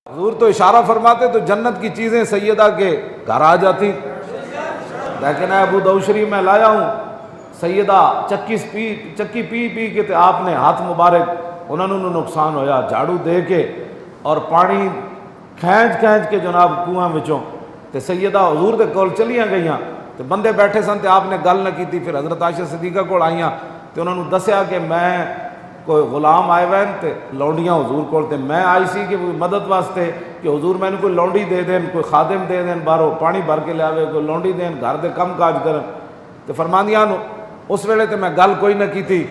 حضور تو اشارہ فرماتے تو جنت کی چیزیں سیدہ کے گھر آ جاتی، لیکن اے ابو دوشری میں لایا ہوں، سیدہ چکی پی پی کے آپ نے ہاتھ مبارک انہوں نے نقصان ہویا، جھاڑو دے کے اور پانی کھینچ کے جناب کنواں وچوں تے سیدہ حضور دے کول چلیاں گئیاں تے بندے بیٹھے سن تے آپ نے گل نہ کی تھی۔ پھر حضرت عائشہ صدیقہ کول آئیاں تے انہوں نے دسیا کہ میں کوئی غلام آئے ہوئے تے لونڈیاں حضور کول تے میں آئی سی کہ مدد واسطے کہ حضور میں نے کوئی لونڈی دے دیں، کوئی خادم دے دیں، باہروں پانی بھر کے لے آوے، کوئی لونڈی دیں گھر دے کم کاج کرن تے فرماندیاں اس ویلے تے میں گل کوئی نہ کی تھی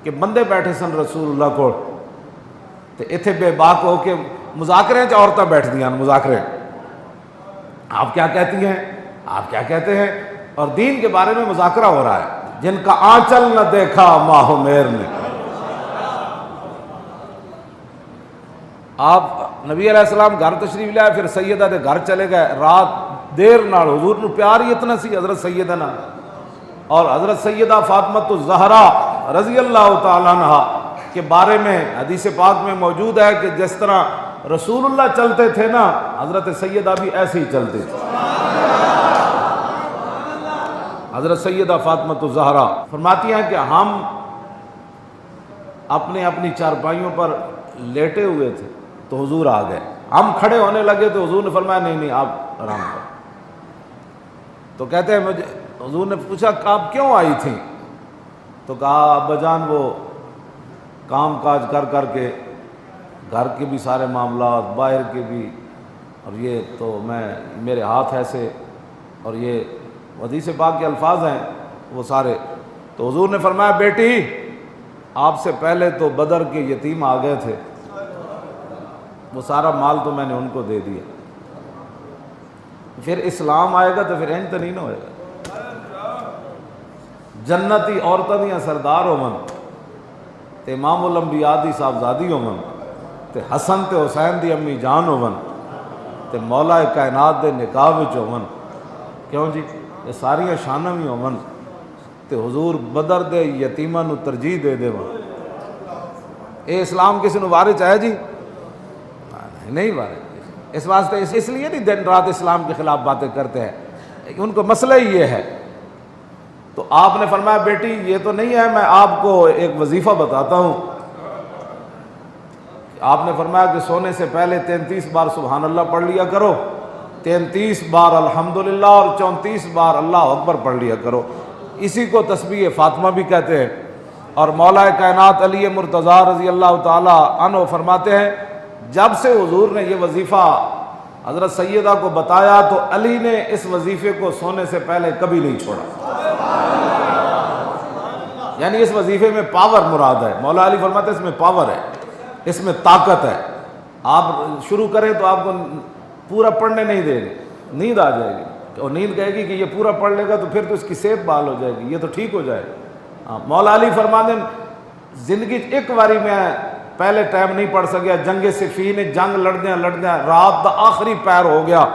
کہ بندے بیٹھے سن رسول اللہ کول تے ایتھے بے باک ہو کے مذاکرے چ عورتیں بیٹھ دیاں مذاکرے، آپ کیا کہتی ہیں، آپ کیا کہتے ہیں، اور دین کے بارے میں مذاکرہ ہو رہا ہے۔ جن کا آنچل نہ دیکھا ماہ و مہر نے، آپ نبی علیہ السلام گھر تشریف لے آئے، پھر سیدہ دے گھر چلے گئے، رات دیر نال حضور نو پیار ہی اتنا سی حضرت سیدہ نال، اور حضرت سیدہ فاطمہ الزہرا رضی اللہ تعالیٰ عنہ کے بارے میں حدیث پاک میں موجود ہے کہ جس طرح رسول اللہ چلتے تھے نا، حضرت سیدہ بھی ایسے ہی چلتے تھے۔ حضرت سیدہ فاطمہ الزہرا فرماتی ہیں کہ ہم اپنی چارپائیوں پر لیٹے ہوئے تھے تو حضور آ گئے، ہم کھڑے ہونے لگے تو حضور نے فرمایا نہیں آپ آرام کرو۔ تو کہتے ہیں حضور نے پوچھا کہ آپ کیوں آئی تھیں؟ تو کہا ابا جان وہ کام کاج کر کے گھر کے بھی سارے معاملات، باہر کے بھی، اور یہ تو میرے ہاتھ ایسے، اور یہ حدیث پاک کے الفاظ ہیں وہ سارے۔ تو حضور نے فرمایا بیٹی آپ سے پہلے تو بدر کے یتیم آ گئے تھے، وہ سارا مال تو میں نے ان کو دے دیا، پھر اسلام آئے گا تو پھر انت نہیں نہ ہوئے گا۔ جنتی عورتوں دیاں سردار ہومن تے امام الانبیاء دی صاحبزادی ہومن تے حسن تے حسین دی امی جان ہومن تے مولا کائنات دے نکاح وچ ہومن، کیوں جی یہ ساریاں شاناں بھی ہومن تے حضور بدر دے یتیماں نو ترجیح دے دے ون، اے اسلام کسی نو وارث ہے جی؟ نہیں وارث۔ اس واسطے اس لیے نہیں دن رات اسلام کے خلاف باتیں کرتے ہیں، ان کو مسئلہ ہی یہ ہے۔ تو آپ نے فرمایا بیٹی یہ تو نہیں ہے، میں آپ کو ایک وظیفہ بتاتا ہوں۔ آپ نے فرمایا کہ سونے سے پہلے 33 بار سبحان اللہ پڑھ لیا کرو، 33 بار الحمدللہ اور 34 بار اللہ اکبر پڑھ لیا کرو، اسی کو تسبیح فاطمہ بھی کہتے ہیں۔ اور مولا کائنات علی مرتضیٰ رضی اللہ تعالی عنہ فرماتے ہیں جب سے حضور نے یہ وظیفہ حضرت سیدہ کو بتایا تو علی نے اس وظیفے کو سونے سے پہلے کبھی نہیں چھوڑا، یعنی اس وظیفے میں پاور مراد ہے۔ مولا علی فرماتے ہیں اس میں پاور ہے، اس میں طاقت ہے، آپ شروع کریں تو آپ کو پورا پڑھنے نہیں دے گے، نیند آ جائے گی، اور نیند کہے گی کہ یہ پورا پڑھ لے گا تو پھر تو اس کی صحت بحال ہو جائے گی، یہ تو ٹھیک ہو جائے گا۔ مولا علی فرماتے ہیں زندگی ایک باری میں پہلے ٹائم نہیں پڑھ سکیا، جنگ صفین جنگ لڑدیاں رات دا آخری پیر ہو گیا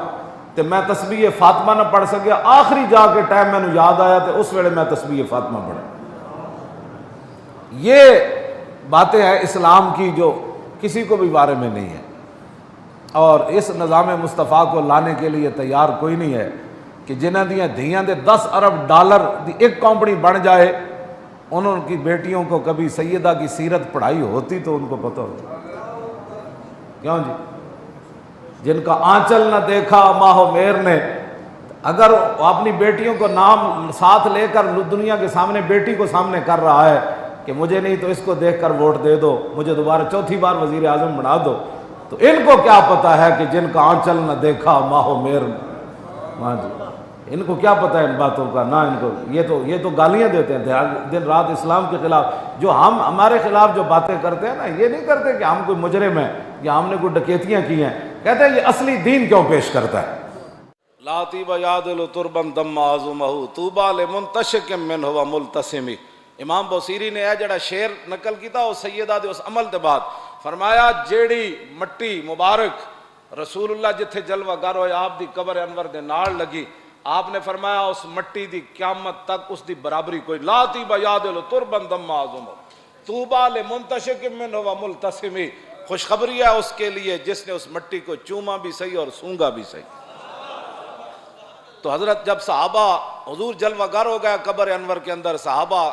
تو میں تسبیح فاطمہ نہ پڑھ سکیا، آخری جا کے ٹائم میں نے یاد آیا تو اس ویلے میں تسبیح فاطمہ پڑھا۔ یہ باتیں ہیں اسلام کی جو کسی کو بھی بارے میں نہیں ہے، اور اس نظام مصطفیٰ کو لانے کے لیے تیار کوئی نہیں ہے کہ جنہ دیاں دھیاں دے 10 ارب ڈالر دی ایک کمپنی بن جائے، انہوں کی بیٹیوں کو کبھی سیدہ کی سیرت پڑھائی ہوتی تو ان کو پتہ ہوتا، کیوں جی؟ جن کا آنچل نہ دیکھا ماہ و مہر نے، اگر اپنی بیٹیوں کو نام ساتھ لے کر دنیا کے سامنے بیٹی کو سامنے کر رہا ہے کہ مجھے نہیں تو اس کو دیکھ کر ووٹ دے دو، مجھے دوبارہ چوتھی بار وزیر اعظم بنا دو، تو ان کو کیا پتہ ہے کہ جن کا آنچل نہ دیکھا ماہ و مہر نے، ہاں جی ان کو کیا پتہ ہے ان باتوں کا، نہ ان کو یہ تو گالیاں دیتے ہیں دن رات اسلام کے خلاف، جو ہمارے خلاف جو باتیں کرتے ہیں نا، یہ نہیں کرتے کہ ہم کوئی مجرم ہیں یا ہم نے کوئی ڈکیتیاں کی ہیں، کہتے ہیں یہ اصلی دین کیوں پیش کرتا ہے۔ لا طیب یعدل تربا دم عظمہ طوبی لمنتشق منہ وملتسم۔ امام بوسیری نے جڑا شعر نقل کیتا وہ سیدہ دے اس عمل دے بعد فرمایا جیڑی مٹی مبارک رسول اللہ جتھے جلوہ گر ہوئے آپ دی قبر انور دے نال لگی، آپ نے فرمایا اس مٹی دی قیامت تک اس دی برابری کوئی، لا طیب یعدل تربا دم عظمہ طوبی لمنتشق منہ وملتسم۔ خوشخبری ہے اس کے لیے جس نے اس مٹی کو چوما بھی صحیح اور سونگا بھی صحیح۔ تو حضرت جب صحابہ حضور جلوہ گر ہو گیا قبر انور کے اندر، صحابہ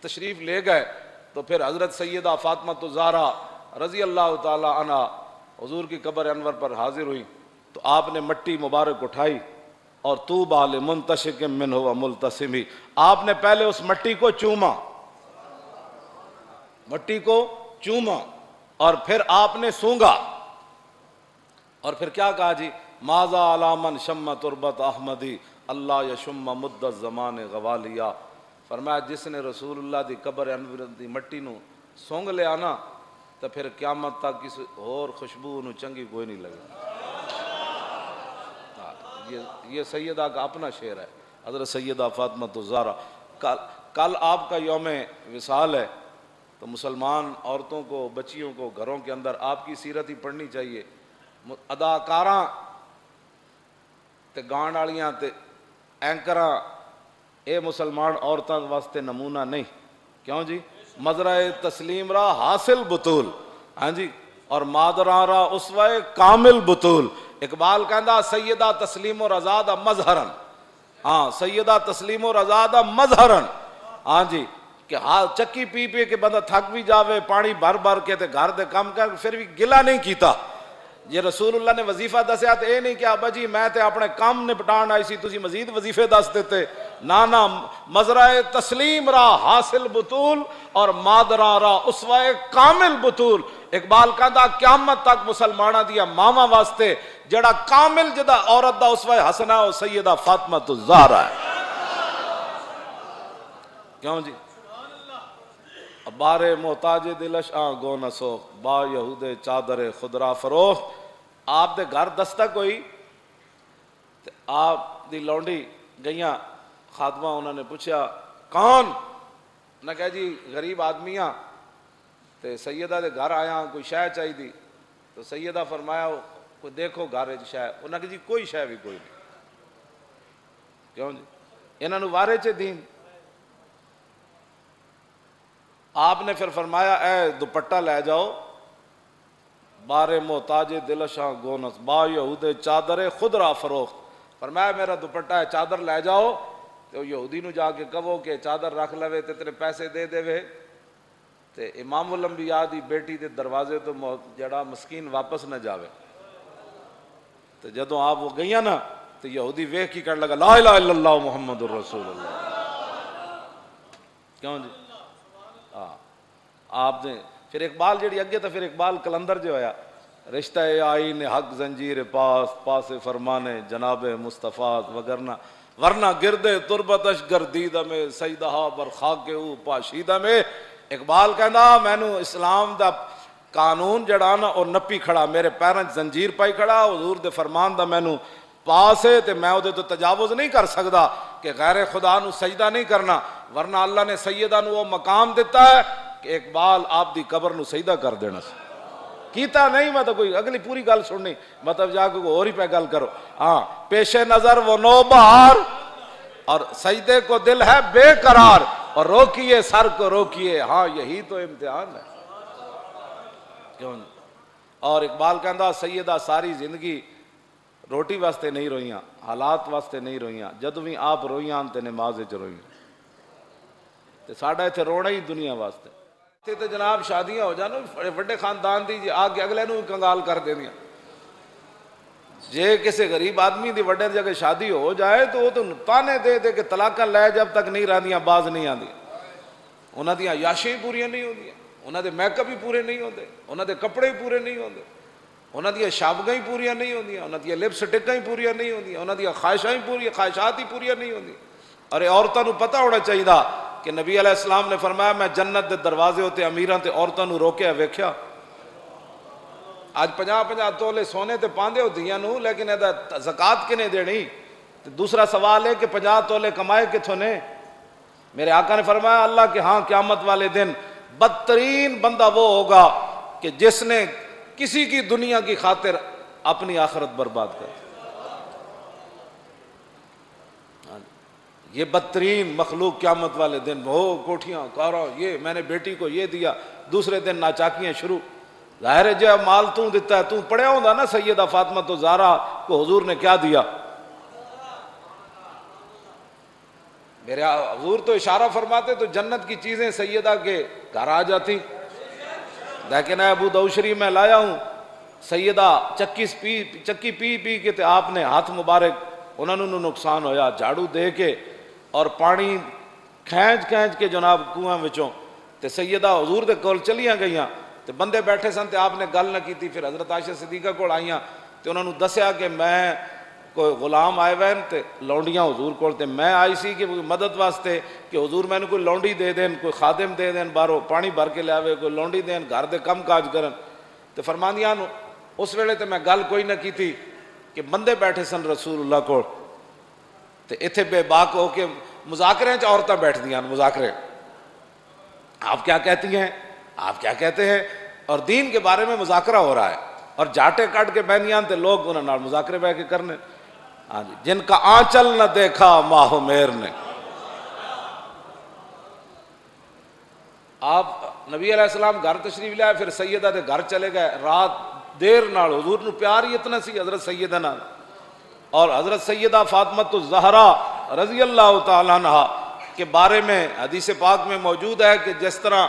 تشریف لے گئے، تو پھر حضرت سیدہ فاطمہ الزہرا رضی اللہ تعالی عنہ حضور کی قبر انور پر حاضر ہوئی، تو آپ نے مٹی مبارک اٹھائی اور طوبیٰ لمنتشق منہ وملتسم، آپ نے پہلے اس مٹی کو چوما، مٹی کو چوما، اور پھر آپ نے سونگا، اور پھر کیا کہا جی، ماذا علی من شم تربت احمدی اللہ یشم مد الزمان غوالیا، فرمایا جس نے رسول اللہ دی قبر انور دی مٹی نو سونگ لیا نا تو پھر قیامت تک کسی اور خوشبو نو چنگی کوئی نہیں لگے۔ یہ سیدہ کا اپنا شعر ہے، حضرت سیدہ فاطمہ الزہرا۔ کل آپ کا یوم وصال ہے، تو مسلمان عورتوں کو، بچیوں کو گھروں کے اندر آپ کی سیرت ہی پڑھنی چاہیے۔ اداکاراں تے گان والیاں تے اینکراں اے مسلمان عورتاں واسطے نمونہ نہیں، کیوں جی؟ مزرعہ تسلیم را حاصل بطول، ہاں جی، اور مادراں را اسوہ کامل بطول۔ اقبال کہندا سیدہ تسلیم و رضا مظہرن، ہاں سیدہ تسلیم و رضا مظہرن، ہاں جی، کہ ہاں چکی پی پی کے بندہ تھک بھی جاوے، پانی بھر بھر کے تے گھر دے کام کر پھر بھی گلہ نہیں کیتا۔ یہ رسول اللہ نے وظیفہ دسیا تو اے نہیں کہ ابا جی میں تے اپنے کام نپٹان آئی سی تسی مزید وظیفے دس دیتے، نانا مزرعہ تسلیم را حاصل بطول اور مادرا را اسوہ کامل بطول۔ اقبال کہندا قیامت تک مسلمانہ دیا ماما واسطے جڑا کامل جدا عورت دا اسوہ حسنہ و سیدہ فاطمہ الزہرا ہے، کیوں جی؟ بارے محتاج دلش گو نسو با یہود چادر خدرا فروخت۔ آپ دے گھر دستک ہوئی، آپ دی لونڈی گئیاں خادمہ، انہوں نے پوچھا کون؟ نہ کہا جی غریب آدمیاں تے سیدہ دے گھر آیا کوئی شے چاہی دی، تو سیدہ فرمایا کوئی دیکھو گھر شے، انہوں نے کہا جی کوئی شے بھی کوئی نہیں، کیوں جی؟ انہوں نے وارے چے دین۔ آپ نے پھر فرمایا اے دوپٹہ لے جاؤ، بارے محتاج دلشاں گونس با یہود چادر خدرا فروخت، فرمایا میرا دوپٹہ ہے چادر لے جاؤ، تو یہودی نو جا کے کہو کہ چادر رکھ لوے تے تیرے پیسے دے دے وے، تے امام الانبیاء دی بیٹی دے دروازے تو جڑا مسکین واپس نہ جاوے۔ تو جدوں آپ وہ گئیاں نا تو یہودی ویکھ کی کہنے لگا لا الہ الا اللہ محمد الرسول اللہ، کیوں جی؟ آپ نے پھر اقبال جڑی اگے تو پھر اقبال کلندر جو ہویا، رشتہ آئین حق زنجیر پاس پاس فرمانے جناب مصطفیٰ ورنہ گردے تربتش گردیدہ میں سیدہا برخاک او پاشیدہ میں۔ اقبال کہنا میں نو اسلام دا قانون جڑا نا اور نپی کھڑا، میرے پیرن زنجیر پائی کھڑا، حضور دے فرمان دا میں نو پاس ہے تے میں او دے تو تجاوز نہیں کر سکدا کہ غیر خدا نو سجدہ نہیں کرنا، ورنہ اللہ نے سیدہ نو وہ مقام دیتا ہے کہ اقبال آپ دی قبر نو سجدہ کر دینا سی کیتا نہیں۔ مطلب کوئی اگلی پوری گل سننی، مطلب جا کے کوئی اور ہی پہ گل کرو۔ ہاں پیش نظر وہ نو بہار اور سجدے کو دل ہے بے قرار، اور روکیے سر کو روکیے، ہاں یہی تو امتحان ہے، کیوں؟ اور اقبال کہندا سیدہ ساری زندگی روٹی واسطے نہیں روئیاں، حالات واسطے نہیں روئیاں، جدو بھی آپ روئیاں تے نماز وچ روئیاں، تے ساڈا ایتھے رونا ہی دنیا واسطے۔ تے تے جناب شادیاں ہو جان بڑے بڑے خاندان دی آگے اگلے نو کنگال کر دیندیاں، جے کسی غریب آدمی دی وڈے جگہ شادی ہو جائے تو وہ تو تانے دے دے کہ طلاقاں لے جب تک نہیں رہندیاں باز نہیں آندیاں، انہاں دیاں عیاشیاں پوریاں نہیں ہوندیاں، انہاں دے میک اپ ہی پورے نہیں ہوندے، انہاں دے کپڑے ہی پورے نہیں ہوندے، انہاں دیاں شابگاں ہی پوریاں نہیں ہوندیاں، انہاں دیاں لپسٹکاں ہی پوریاں نہیں ہوندیاں، انہاں دیاں خواہشات ہی پوریاں نہیں ہوندیاں۔ اور عورتاں نو پتہ ہونا چاہیے کہ نبی علیہ السلام نے فرمایا میں جنت دے دروازے ہوتے امیراں تے عورتاں نو روکیا ویکھیا، آج 50 تولے سونے تے پاندے ہو دیاں نو، لیکن ادا زکات کنے دینی؟ دوسرا سوال ہے کہ 50 تولے کمائے کتھوں نے؟ میرے آقا نے فرمایا اللہ کے ہاں قیامت والے دن بدترین بندہ وہ ہوگا کہ جس نے کسی کی دنیا کی خاطر اپنی آخرت برباد کر، یہ بدترین مخلوق قیامت والے دن ہو، کوٹھیاں کارا، یہ میں نے بیٹی کو یہ دیا، دوسرے دن ناچاکیاں شروع، ظاہر ہے جو مال تو دیتا ہے، تو پڑھیا ہوتا نا سیدہ فاطمہ تو زہرا کو حضور نے کیا دیا؟ میرے حضور تو اشارہ فرماتے تو جنت کی چیزیں سیدہ کے گھر آ جاتی، لیکن ابو داؤد شریف میں لایا ہوں، سیدہ چکی پی پی کے تے آپ نے ہاتھ مبارک انہوں نے نقصان ہویا، جھاڑو دے کے اور پانی کھینچ کے جناب کنواں وچوں تے سیدہ حضور دے کول چلیاں گئیاں تے بندے بیٹھے سن تے آپ نے گل نہ کیتی، پھر حضرت عائشہ صدیقہ کول آئیاں تے انہوں نے دسیا کہ میں کوئی غلام آئے ہوئے تے لونڈیاں حضور کول تے میں آئی سی کہ مدد واسطے کہ حضور میں نے کوئی لونڈی دے دین، کوئی خادم دے دین، باہروں پانی بھر کے لے آوے، کوئی لونڈی دین، گھر دے کم کاج کرن تے فرماندیاں اس ویلے تے میں گل کوئی نہ کیتی کہ بندے بیٹھے سن رسول اللہ کول تے ایتھے بے باک ہو کے مذاکرے چ عورتاں بیٹھ دیاں مذاکرے، آپ کیا کہتی ہیں، آپ کیا کہتے ہیں، اور دین کے بارے میں مذاکرہ ہو رہا ہے اور جاٹے کٹ کے بہنیاں تے لوگ انہاں نال مذاکرے بہ کے کرنے، ہاں جی، جن کا آنچل نہ دیکھا ماہ میر نے۔ آپ نبی علیہ السلام گھر تشریف لے آئے، پھر سیدہ دے گھر چلے گئے، رات دیر نال حضور نو پیار ہی اتنا سی حضرت سیدہ نال، اور حضرت سیدہ فاطمہ الزہرا رضی اللہ تعالیٰ عنہا کے بارے میں حدیث پاک میں موجود ہے کہ جس طرح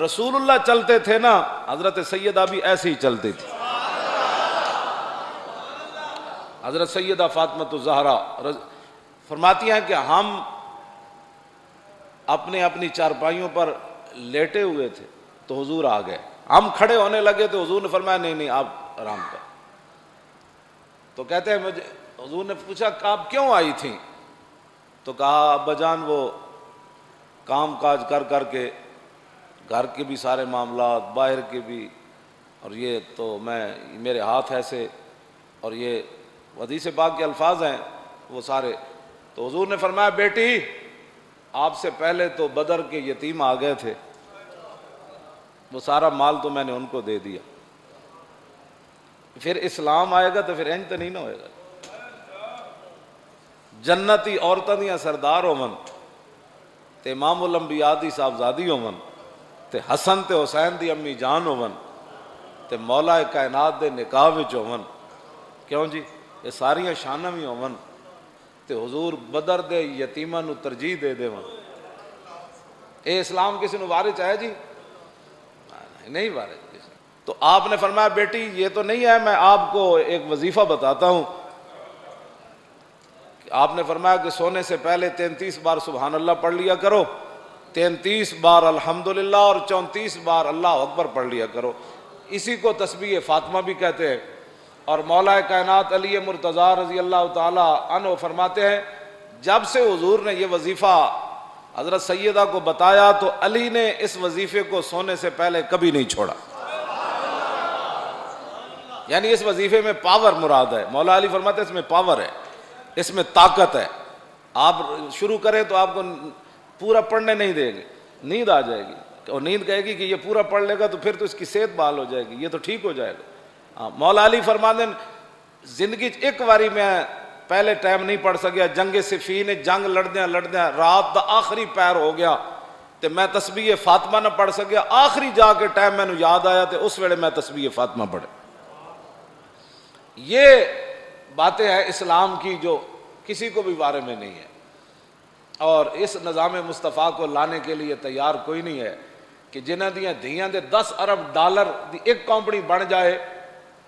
رسول اللہ چلتے تھے نا، حضرت سیدہ بھی ایسے ہی چلتی تھی۔ حضرت سیدہ فاطمہ الزہرا فرماتی ہیں کہ ہم اپنی چارپائیوں پر لیٹے ہوئے تھے تو حضور آ گئے، ہم کھڑے ہونے لگے تو حضور نے فرمایا نہیں آپ آرام کر۔ تو کہتے ہیں مجھے حضور نے پوچھا کہ آپ کیوں آئی تھیں؟ تو کہا ابا جان وہ کام کاج کر کے گھر کے بھی سارے معاملات، باہر کے بھی، اور یہ تو میرے ہاتھ ایسے، اور یہ حدیث پاک کے الفاظ ہیں وہ سارے۔ تو حضور نے فرمایا بیٹی آپ سے پہلے تو بدر کے یتیم آ گئے تھے، وہ سارا مال تو میں نے ان کو دے دیا، پھر اسلام آئے گا تو پھر انج تو نہیں نہ ہوئے گا۔ جنتی عورتاں دیاں سردار ہوون تے امام الانبیاء دی صاحبزادی ہوون تے حسن تے حسین دی امی جان ہوون تے مولا کائنات دے نکاح وچ ہوون، کیوں جی یہ ساریاں شاناں بھی ہوون تے حضور بدر دے یتیماں نو ترجیح دے دیون، اے اسلام کسی نو وارث ہے جی؟ نہیں وارث۔ تو آپ نے فرمایا بیٹی یہ تو نہیں ہے، میں آپ کو ایک وظیفہ بتاتا ہوں۔ آپ نے فرمایا کہ سونے سے پہلے 33 بار سبحان اللہ پڑھ لیا کرو، 33 بار الحمدللہ اور 34 بار اللہ اکبر پڑھ لیا کرو، اسی کو تسبیح فاطمہ بھی کہتے ہیں۔ اور مولا کائنات علی مرتضیٰ رضی اللہ تعالی عنہ فرماتے ہیں جب سے حضور نے یہ وظیفہ حضرت سیدہ کو بتایا تو علی نے اس وظیفے کو سونے سے پہلے کبھی نہیں چھوڑا، یعنی اس وظیفے میں پاور مراد ہے۔ مولا علی فرماتے ہیں اس میں پاور ہے، اس میں طاقت ہے، آپ شروع کریں تو آپ کو پورا پڑھنے نہیں دیں گے، نیند آ جائے گی، اور نیند کہے گی کہ یہ پورا پڑھ لے گا تو پھر تو اس کی صحت بحال ہو جائے گی، یہ تو ٹھیک ہو جائے گا۔ مولا علی فرماتے ہیں زندگی ایک باری میں پہلے ٹائم نہیں پڑھ سکیا، جنگ صفین جنگ لڑدیاں رات دا آخری پیر ہو گیا تے میں تسبیح فاطمہ نہ پڑھ سکیا، آخری جا کے ٹائم میں نے یاد آیا تے اس ویلے میں تسبیح فاطمہ پڑھے۔ یہ باتیں ہیں اسلام کی جو کسی کو بھی بارے میں نہیں ہے، اور اس نظام مصطفیٰ کو لانے کے لیے تیار کوئی نہیں ہے کہ جنہاں دیاں دھیاں دے 10 ارب ڈالر دی ایک کمپنی بن جائے،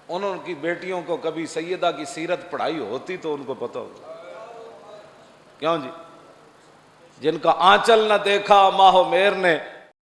انہوں کی بیٹیوں کو کبھی سیدہ کی سیرت پڑھائی ہوتی تو ان کو پتہ ہوگا، کیوں جی؟ جن کا آنچل نہ دیکھا ماہ میر نے